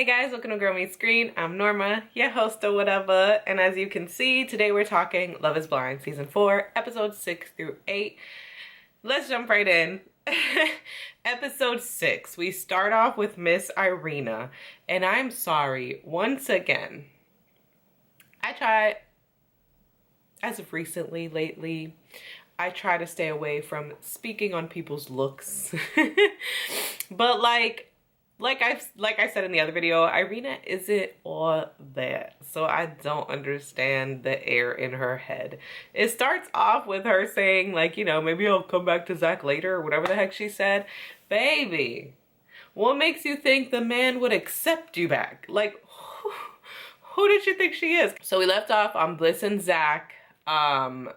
Hey guys, welcome to Girl Meets Screen. I'm Norma, your host or whatever, and as you can see, today we're talking Love is Blind Season 4, Episodes 6 through 8. Let's jump right in. Episode 6, we start off with Miss Irina, and I'm sorry, once again, I try, as of recently, lately, I try to stay away from speaking on people's looks, but like I said in the other video, Irina isn't all that. So I don't understand the air in her head. It starts off with her saying like, you know, maybe I'll come back to Zach later or whatever the heck she said. Baby, what makes you think the man would accept you back? Like, who did you think she is? So we left off on Bliss and Zach. And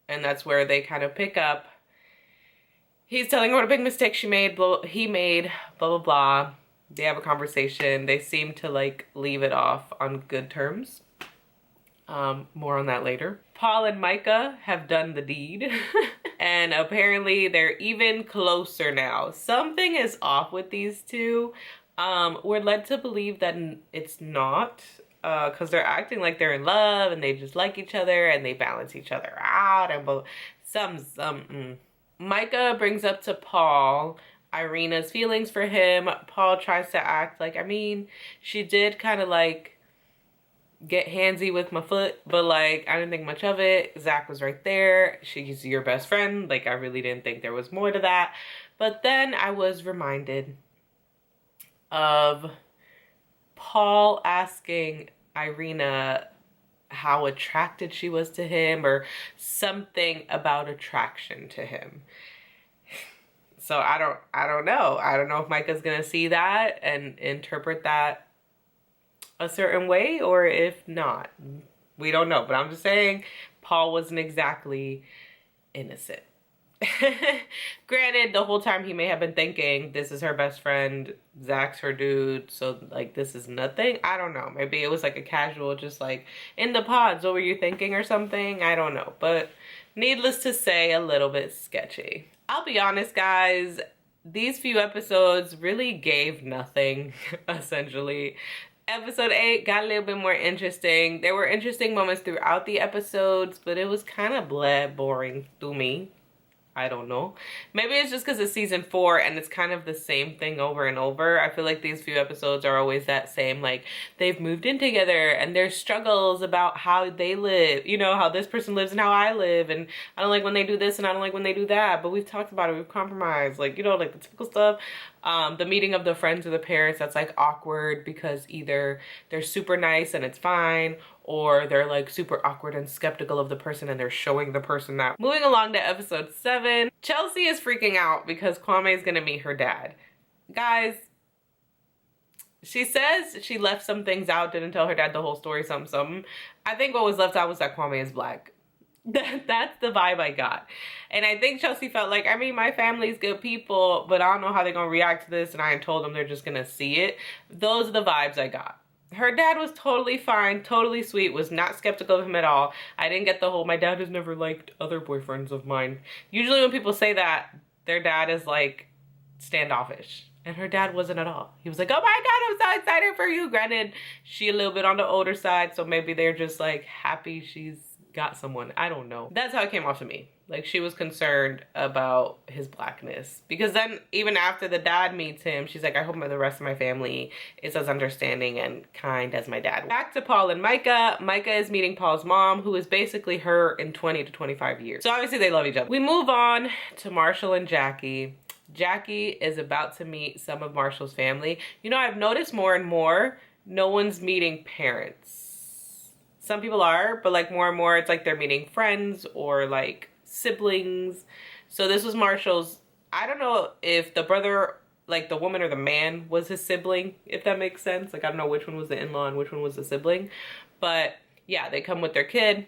that's where they kind of pick up. He's telling her what a big mistake he made, blah, blah, blah. They have a conversation. They seem to like leave it off on good terms. More on that later. Paul and Micah have done the deed. And apparently they're even closer now. Something is off with these two. We're led to believe that it's not. Because they're acting like they're in love and they just like each other and they balance each other out and both. Micah brings up to Paul Irina's feelings for him. Paul tries to act like, I mean, she did kind of like get handsy with my foot, but like I didn't think much of it. Zach was right there. She's your best friend. Like I really didn't think there was more to that. But then I was reminded of Paul asking Irina how attracted she was to him or something about attraction to him. So I don't know. I don't know if Micah's gonna see that and interpret that a certain way or if not. We don't know, but I'm just saying Paul wasn't exactly innocent. Granted, the whole time he may have been thinking this is her best friend, Zach's her dude, so like this is nothing. I don't know. Maybe it was like a casual, just like in the pods, what were you thinking or something? I don't know. But needless to say, a little bit sketchy. I'll be honest, guys, these few episodes really gave nothing, essentially. Episode 8 got a little bit more interesting. There were interesting moments throughout the episodes, but it was kind of boring to me. I don't know. Maybe it's just because it's season 4 and it's kind of the same thing over and over. I feel like these few episodes are always that same, like they've moved in together and there's struggles about how they live, you know, how this person lives and how I live, and I don't like when they do this and I don't like when they do that, but we've talked about it, we've compromised, like, you know, like the typical stuff. The meeting of the friends or the parents, that's like awkward because either they're super nice and it's fine, or they're like super awkward and skeptical of the person and they're showing the person that. Moving along to episode 7, Chelsea is freaking out because Kwame is gonna meet her dad. Guys, she says she left some things out, didn't tell her dad the whole story, something. I think what was left out was that Kwame is black. That's the vibe I got. And I think Chelsea felt like, I mean, my family's good people, but I don't know how they're gonna react to this, and I told them they're just gonna see it. Those are the vibes I got. Her dad was totally fine, totally sweet, was not skeptical of him at all. I didn't get the whole, my dad has never liked other boyfriends of mine. Usually when people say that, their dad is like standoffish. And her dad wasn't at all. He was like, oh my God, I'm so excited for you. Granted, she a little bit on the older side, so maybe they're just like happy she's got someone. I don't know. That's how it came off to me. Like she was concerned about his blackness, because then even after the dad meets him, she's like, I hope the rest of my family is as understanding and kind as my dad. Back to Paul and Micah. Micah is meeting Paul's mom, who is basically her in 20 to 25 years. So obviously they love each other. We move on to Marshall and Jackie. Jackie is about to meet some of Marshall's family. You know, I've noticed more and more, no one's meeting parents. Some people are, but like more and more, it's like they're meeting friends or like siblings. So this was Marshall's, I don't know if the brother, like the woman or the man was his sibling, if that makes sense. Like I don't know which one was the in-law and which one was the sibling. But yeah, they come with their kid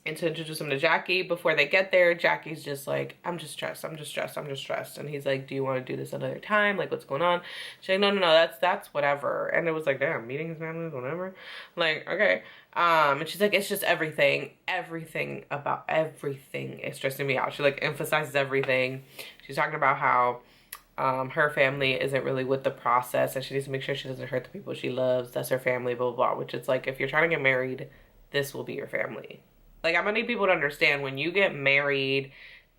and to introduce him to Jackie. Before they get there, Jackie's just like, I'm just stressed. And he's like, do you want to do this another time? Like, what's going on? She's like, no, that's whatever. And it was like, damn, meeting his family, whatever. Like, okay. And she's like, it's just everything about everything is stressing me out. She like emphasizes everything. She's talking about how her family isn't really with the process, and she needs to make sure she doesn't hurt the people she loves. That's her family, blah, blah, blah. Which is like, if you're trying to get married, this will be your family. Like, I'm gonna need people to understand, when you get married,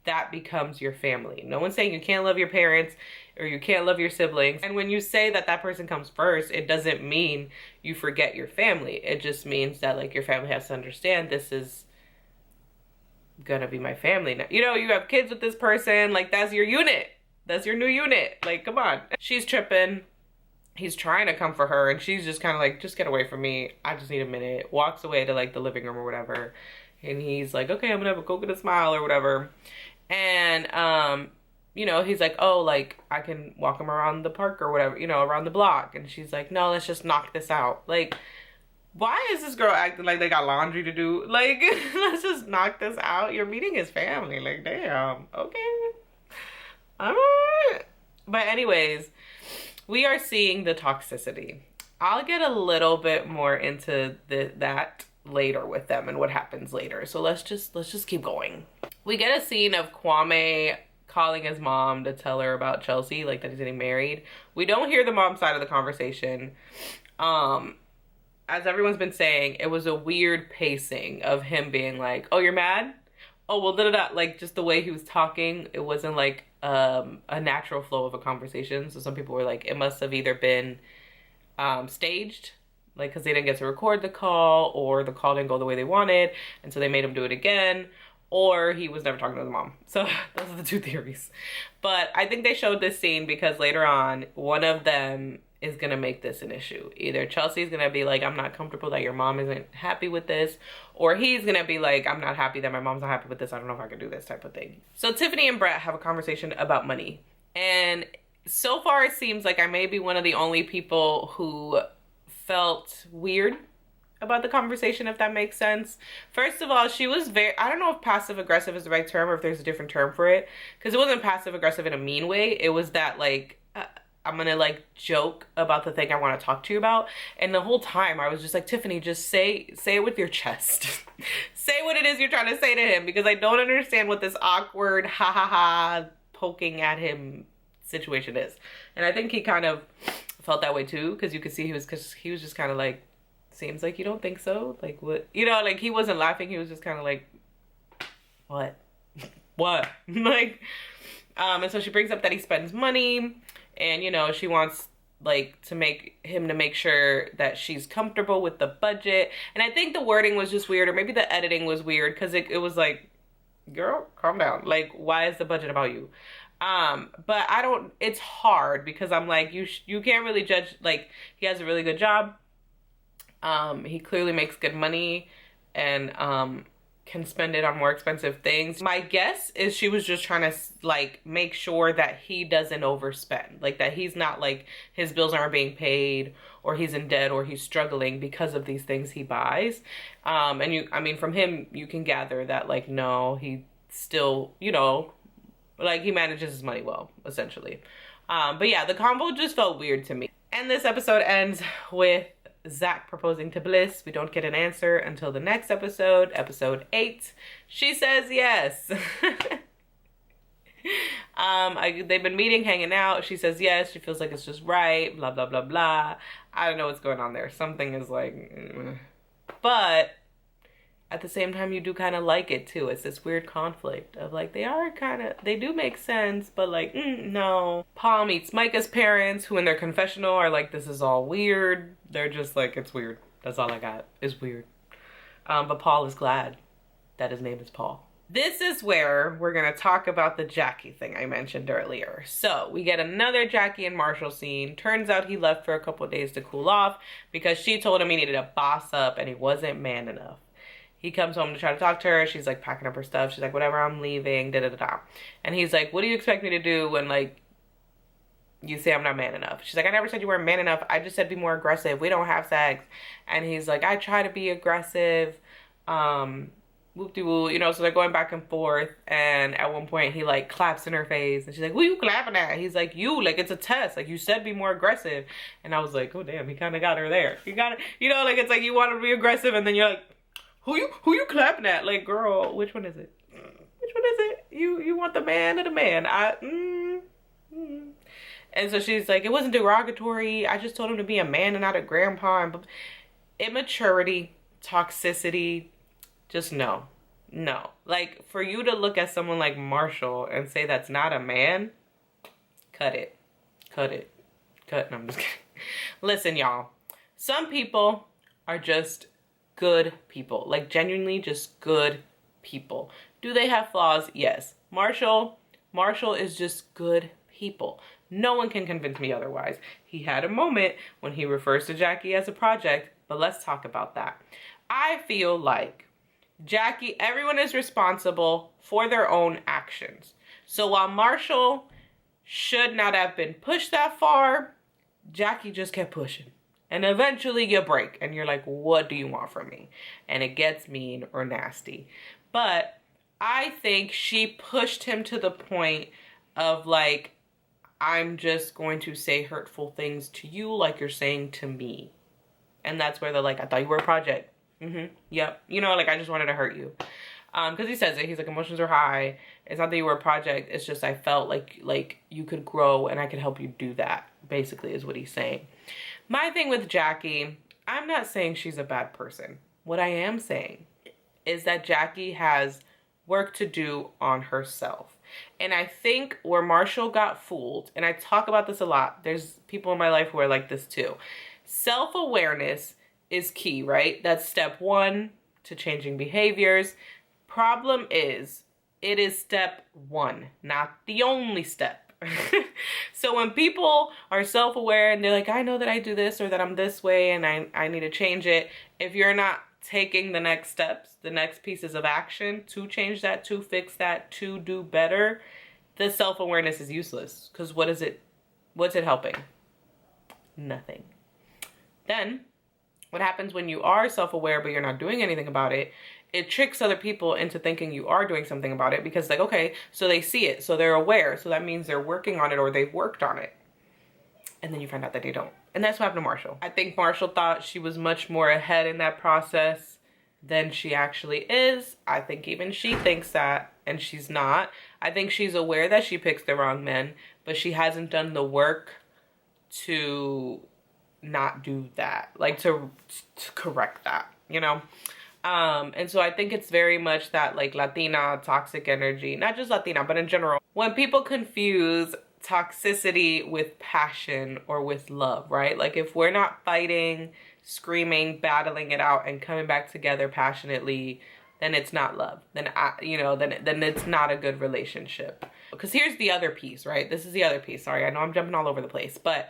that becomes your family. No one's saying you can't love your parents or you can't love your siblings. And when you say that that person comes first, it doesn't mean you forget your family. It just means that, like, your family has to understand, this is gonna be my family now. You know, you have kids with this person, like, that's your unit. That's your new unit. Like, come on. She's tripping. He's trying to come for her, and she's just kind of like, just get away from me. I just need a minute. Walks away to, like, the living room or whatever. And he's like, okay, I'm gonna go get a smile or whatever. And, you know, he's like, oh, like, I can walk him around the park or whatever, you know, around the block. And she's like, no, let's just knock this out. Like, why is this girl acting like they got laundry to do? Like, let's just knock this out. You're meeting his family. Like, damn. Okay. All right. But anyways, we are seeing the toxicity. I'll get a little bit more into that later with them and what happens later. So let's just keep going. We get a scene of Kwame calling his mom to tell her about Chelsea, like that he's getting married. We don't hear the mom's side of the conversation. As everyone's been saying, it was a weird pacing of him being like, oh, you're mad? Oh, well, da-da-da. Like, just the way he was talking, it wasn't like a natural flow of a conversation. So some people were like, it must have either been staged, like, because they didn't get to record the call, or the call didn't go the way they wanted, and so they made him do it again, or he was never talking to the mom. So those are the two theories. But I think they showed this scene because later on, one of them is gonna make this an issue. Either Chelsea's gonna be like, I'm not comfortable that your mom isn't happy with this, or he's gonna be like, I'm not happy that my mom's not happy with this. I don't know if I can do this, type of thing. So Tiffany and Brett have a conversation about money. And so far it seems like I may be one of the only people who felt weird about the conversation, if that makes sense. First of all, she was very, I don't know if passive aggressive is the right term or if there's a different term for it, because it wasn't passive aggressive in a mean way. It was that, like, I'm gonna, like, joke about the thing I want to talk to you about. And the whole time I was just like, Tiffany, just say it with your chest. Say what it is you're trying to say to him, because I don't understand what this awkward ha ha ha poking at him situation is. And I think he kind of felt that way too, because you could see he was just kind of like, seems like you don't think so, like, what, you know, like, he wasn't laughing, he was just kind of like, what what like, and so she brings up that he spends money, and, you know, she wants, like, to make sure that she's comfortable with the budget. And I think the wording was just weird, or maybe the editing was weird, because it was like, girl, calm down, like, why is the budget about you? But it's hard, because I'm like, you can't really judge, like, he has a really good job. He clearly makes good money, and, can spend it on more expensive things. My guess is she was just trying to, like, make sure that he doesn't overspend, like, that he's not, like, his bills aren't being paid, or he's in debt, or he's struggling because of these things he buys. And I mean, from him, you can gather that, like, no, he still, you know, like, he manages his money well, essentially. But yeah, the combo just felt weird to me. And this episode ends with Zach proposing to Bliss. We don't get an answer until the next episode, episode 8. She says yes. They've been meeting, hanging out. She says yes. She feels like it's just right. Blah, blah, blah, blah. I don't know what's going on there. Something is like, but at the same time, you do kind of like it too. It's this weird conflict of, like, they do make sense, but, like, no. Paul meets Micah's parents, who in their confessional are like, this is all weird. They're just like, it's weird. That's all I got. It's weird. But Paul is glad that his name is Paul. This is where we're going to talk about the Jackie thing I mentioned earlier. So we get another Jackie and Marshall scene. Turns out he left for a couple of days to cool off because she told him he needed to boss up and he wasn't man enough. He comes home to try to talk to her. She's, like, packing up her stuff. She's like, whatever, I'm leaving, da-da-da-da. And he's like, what do you expect me to do when, like, you say I'm not man enough? She's like, I never said you weren't man enough. I just said be more aggressive. We don't have sex. And he's like, I try to be aggressive. Whoop-de-woo. You know, so they're going back and forth. And at one point, he, like, claps in her face. And she's like, who you clapping at? He's like, you. Like, it's a test. Like, you said be more aggressive. And I was like, oh, damn, he kind of got her there. He got it. You know, like, it's like you want to be aggressive. And then you're like, who you clapping at? Like, girl, which one is it? Which one is it? You want the man or the man? And so she's like, it wasn't derogatory. I just told him to be a man and not a grandpa. And immaturity, toxicity, just no. No. Like, for you to look at someone like Marshall and say that's not a man, cut it. Cut it. Cut. No, I'm just kidding. Listen, y'all. Some people are just good people. Like, genuinely just good people. Do they have flaws? Yes. Marshall is just good people. No one can convince me otherwise. He had a moment when he refers to Jackie as a project, but let's talk about that. I feel like Jackie, everyone is responsible for their own actions. So while Marshall should not have been pushed that far, Jackie just kept pushing. And eventually you break and you're like, what do you want from me? And it gets mean or nasty. But I think she pushed him to the point of like, I'm just going to say hurtful things to you like you're saying to me. And that's where they're like, I thought you were a project. Yep. You know, like, I just wanted to hurt you. Because he says it. He's like, emotions are high. It's not that you were a project. It's just I felt like you could grow and I could help you do that, basically, is what he's saying. My thing with Jackie, I'm not saying she's a bad person. What I am saying is that Jackie has work to do on herself. And I think where Marshall got fooled, and I talk about this a lot, there's people in my life who are like this too. Self-awareness is key, right? That's step one to changing behaviors. Problem is, it is step one, not the only step. So when people are self-aware and they're like, I know that I do this or that I'm this way and I need to change it. If you're not taking the next steps, the next pieces of action to change that, to fix that, to do better, the self-awareness is useless. Because what's it helping? Nothing. Then what happens when you are self-aware but you're not doing anything about it? It tricks other people into thinking you are doing something about it because like, okay, so they see it, so they're aware, so that means they're working on it or they've worked on it. And then you find out that they don't. And that's what happened to Marshall. I think Marshall thought she was much more ahead in that process than she actually is. I think even she thinks that, and she's not. I think she's aware that she picks the wrong men, but she hasn't done the work to not do that, like to correct that, you know? And so I think it's very much that like Latina toxic energy, not just Latina, but in general, when people confuse toxicity with passion or with love, right? Like if we're not fighting, screaming, battling it out and coming back together passionately, then it's not love. Then then it's not a good relationship. Because here's the other piece, right? This is the other piece. Sorry, I know I'm jumping all over the place, but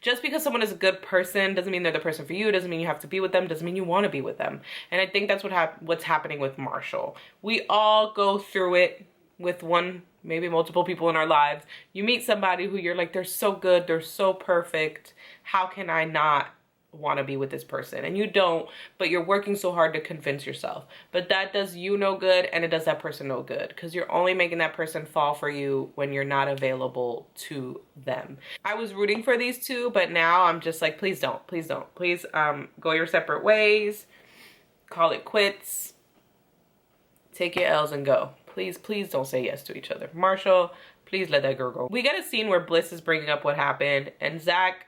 just because someone is a good person doesn't mean they're the person for you. Doesn't mean you have to be with them. Doesn't mean you want to be with them. And I think that's what's happening with Marshall. We all go through it with one, maybe multiple people in our lives. You meet somebody who you're like, they're so good. They're so perfect. How can I not want to be with this person? And you don't, but you're working so hard to convince yourself. But that does you no good and it does that person no good because you're only making that person fall for you when you're not available to them. I was rooting for these two, but now I'm just like, please don't, please don't. Please go your separate ways, call it quits, take your L's and go. Please, please don't say yes to each other. Marshall, please let that girl go. We get a scene where Bliss is bringing up what happened and Zach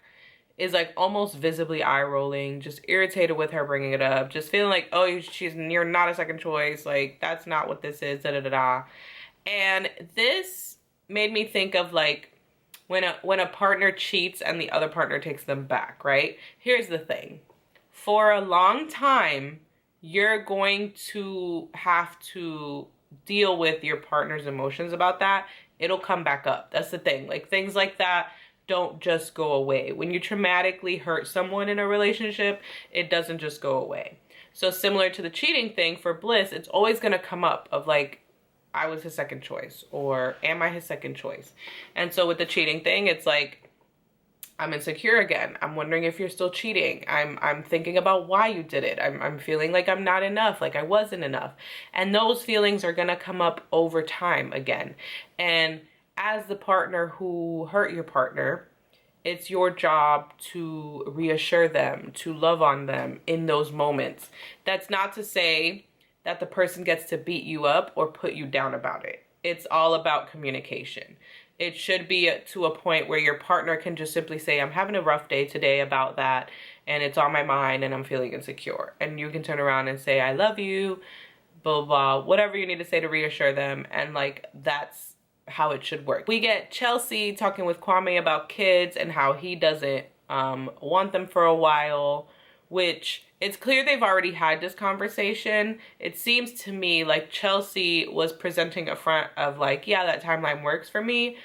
is like almost visibly eye rolling, just irritated with her bringing it up, just feeling like, oh, you're not a second choice, like that's not what this is, da da da da. And this made me think of like when a partner cheats and the other partner takes them back, right? Here's the thing. For a long time, you're going to have to deal with your partner's emotions about that. It'll come back up. That's the thing. Like things like that don't just go away. When you traumatically hurt someone in a relationship, it doesn't just go away. So similar to the cheating thing for Bliss, it's always going to come up of like, I was his second choice or am I his second choice? And so with the cheating thing, it's like, I'm insecure again. I'm wondering if you're still cheating. I'm thinking about why you did it. I'm feeling like I'm not enough, like I wasn't enough. And those feelings are going to come up over time again. And as the partner who hurt your partner, it's your job to reassure them, to love on them in those moments. That's not to say that the person gets to beat you up or put you down about it. It's all about communication. It should be to a point where your partner can just simply say, I'm having a rough day today about that, and it's on my mind, and I'm feeling insecure. And you can turn around and say, I love you, blah, blah, whatever you need to say to reassure them. And like, that's how it should work. We get Chelsea talking with Kwame about kids and how he doesn't want them for a while, which it's clear they've already had this conversation. It seems to me like Chelsea was presenting a front of like, yeah, that timeline works for me.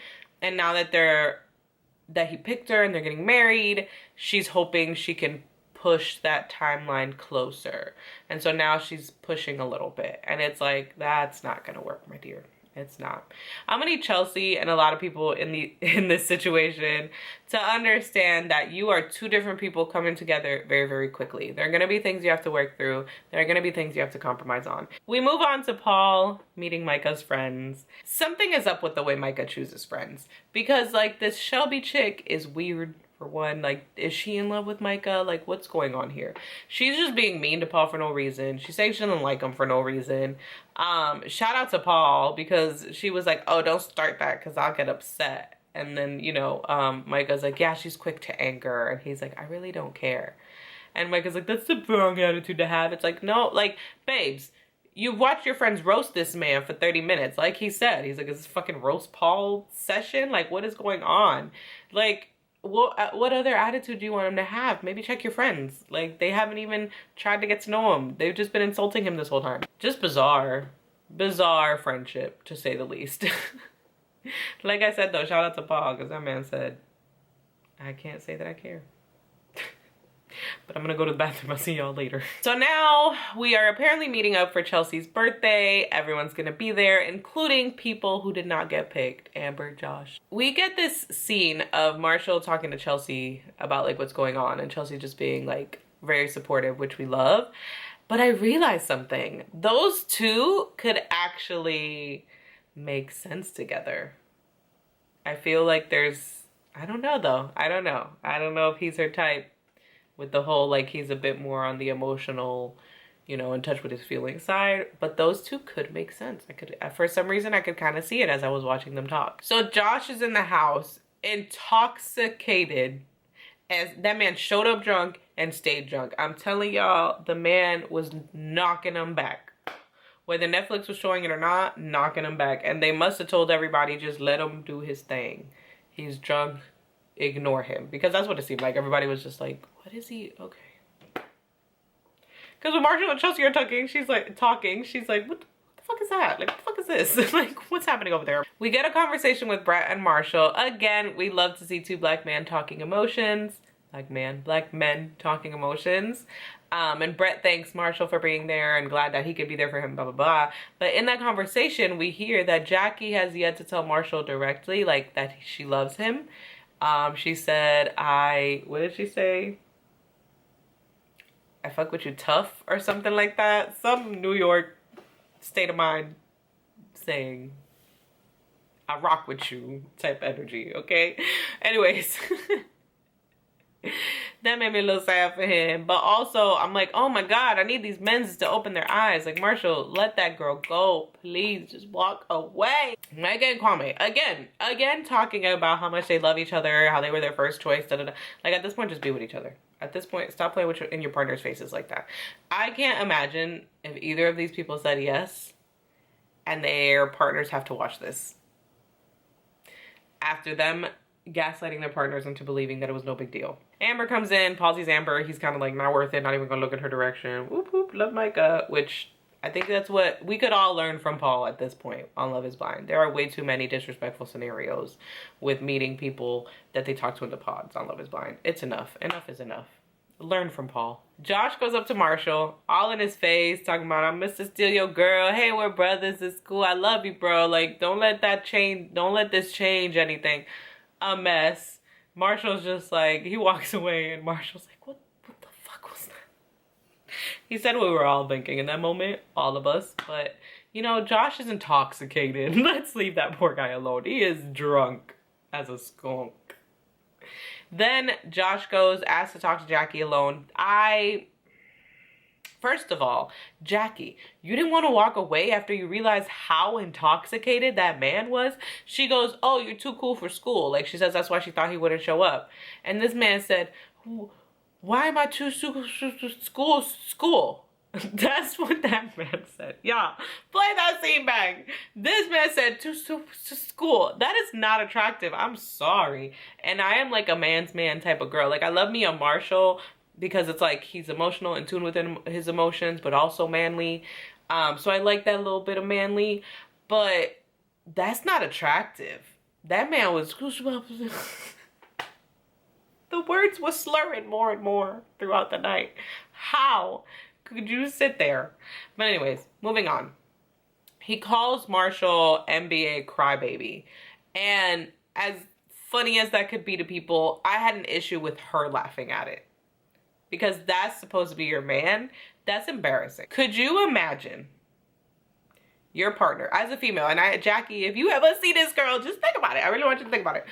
And now that he picked her and they're getting married, she's hoping she can push that timeline closer. And so now she's pushing a little bit. And it's like, that's not gonna work, my dear. It's not. I'm gonna need Chelsea and a lot of people in this situation to understand that you are two different people coming together very, very quickly. There are gonna be things you have to work through. There are gonna be things you have to compromise on. We move on to Paul meeting Micah's friends. Something is up with the way Micah chooses friends, because like this Shelby chick is weird. For one, like, is she in love with Micah? Like, what's going on here? She's just being mean to Paul for no reason. She's saying she doesn't like him for no reason. Shout out to Paul, because she was like, oh, don't start that because I'll get upset. And then, you know, Micah's like, yeah, she's quick to anger. And he's like, I really don't care. And Micah's like, that's the wrong attitude to have. It's like, no, like, babes, you watched your friends roast this man for 30 minutes. Like he said, he's like, is this fucking roast Paul session? Like, what is going on? Like, what other attitude do you want him to have? Maybe check your friends. Like, they haven't even tried to get to know him. They've just been insulting him this whole time. Just bizarre. Bizarre friendship, to say the least. Like I said, though, shout out to Paul, because that man said, I can't say that I care. But I'm gonna go to the bathroom. I'll see y'all later. So now we are apparently meeting up for Chelsea's birthday. Everyone's gonna be there, including people who did not get picked. Amber, Josh. We get this scene of Marshall talking to Chelsea about like what's going on, and Chelsea just being like very supportive, which we love. But I realized something. Those two could actually make sense together. I feel like there's, I don't know though. I don't know if he's her type. With the whole, like, he's a bit more on the emotional, you know, in touch with his feelings side. But those two could make sense. I could, for some reason, I could kind of see it as I was watching them talk. So Josh is in the house, intoxicated, as that man showed up drunk and stayed drunk. I'm telling y'all, the man was knocking him back. Whether Netflix was showing it or not, knocking him back. And they must have told everybody, just let him do his thing. He's drunk. Ignore him, because that's what it seemed like. Everybody was just like, what is he? Okay. Because when Marshall and Chelsea are talking, she's like, what the fuck is that? Like, what the fuck is this? Like, what's happening over there? We get a conversation with Brett and Marshall. Again, we love to see two black men talking emotions. Black men talking emotions. And Brett thanks Marshall for being there and glad that he could be there for him, blah, blah, blah. But in that conversation, we hear that Jackie has yet to tell Marshall directly, like, that she loves him. She said, what did she say? I fuck with you tough or something like that. Some New York state of mind saying, I rock with you type energy, okay? Anyways. That made me a little sad for him. But also, I'm like, oh my God, I need these men's to open their eyes. Like, Marshall, let that girl go. Please, just walk away. Megan and Kwame, again, talking about how much they love each other, how they were their first choice, da da da. Like, at this point, just be with each other. At this point, stop playing with in your partner's faces like that. I can't imagine if either of these people said yes, and their partners have to watch this. After them gaslighting their partners into believing that it was no big deal. Amber comes in, Paul sees Amber, he's kind of like, not worth it, not even gonna look in her direction. Whoop whoop, love Micah, which I think that's what we could all learn from Paul at this point on Love is Blind. There are way too many disrespectful scenarios with meeting people that they talk to in the pods on Love is Blind. It's enough. Enough is enough. Learn from Paul. Josh goes up to Marshall, all in his face, talking about, I'm Mr. Steal Your Girl. Hey, we're brothers. It's cool. I love you, bro. Like, don't let that change. Don't let this change anything. A mess. Marshall's just like, he walks away, and Marshall's like, what the fuck was that? He said what we were all thinking in that moment, all of us. But, you know, Josh is intoxicated. Let's leave that poor guy alone. He is drunk as a skunk. Then Josh goes, asks to talk to Jackie alone. I First of all, Jackie, you didn't want to walk away after you realized how intoxicated that man was? She goes, oh, you're too cool for school. Like, she says that's why she thought he wouldn't show up. And this man said, why am I too school? That's what that man said. Yeah, play that scene back. This man said to school. That is not attractive. I'm sorry. And I am like a man's man type of girl. Like, I love me a Marshall because it's like he's emotional, in tune with his emotions, but also manly. So I like that little bit of manly, but that's not attractive. That man was the words were slurring more and more throughout the night. How could you sit there? But anyways, moving on. He calls Marshall NBA crybaby. And as funny as that could be to people, I had an issue with her laughing at it. Because that's supposed to be your man. That's embarrassing. Could you imagine your partner as a female, and Jackie, if you ever see this girl, just think about it. I really want you to think about it.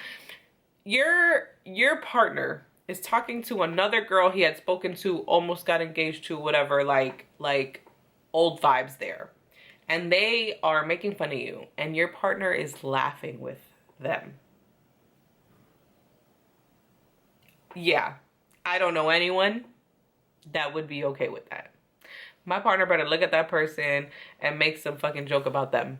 Your partner is talking to another girl he had spoken to, almost got engaged to, whatever, like old vibes there. And they are making fun of you, and your partner is laughing with them. Yeah. I don't know anyone that would be okay with that. My partner better look at that person and make some fucking joke about them.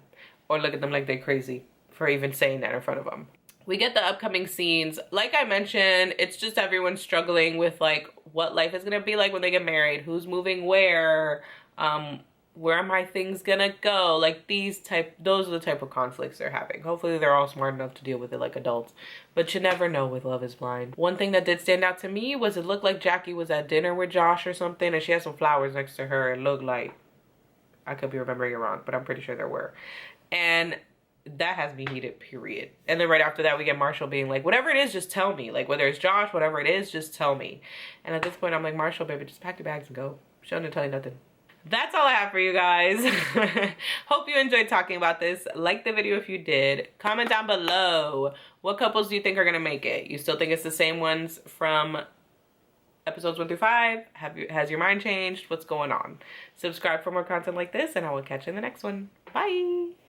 Or look at them like they're crazy for even saying that in front of them. We get the upcoming scenes. Like I mentioned, it's just everyone struggling with like what life is gonna be like when they get married. Who's moving where are my things gonna go? Like those are the type of conflicts they're having. Hopefully they're all smart enough to deal with it like adults, but you never know with Love is Blind. One thing that did stand out to me was it looked like Jackie was at dinner with Josh or something, and she had some flowers next to her. It looked like, I could be remembering it wrong, but I'm pretty sure there were. And that has me heated, period. And then right after that, we get Marshall being like, whatever it is, just tell me. Like, whether it's Josh, whatever it is, just tell me. And at this point, I'm like, Marshall, baby, just pack your bags and go. She don't tell you nothing. That's all I have for you guys. Hope you enjoyed talking about this. Like the video if you did. Comment down below. What couples do you think are going to make it? You still think it's the same ones from episodes 1 through 5? Has your mind changed? What's going on? Subscribe for more content like this, and I will catch you in the next one. Bye.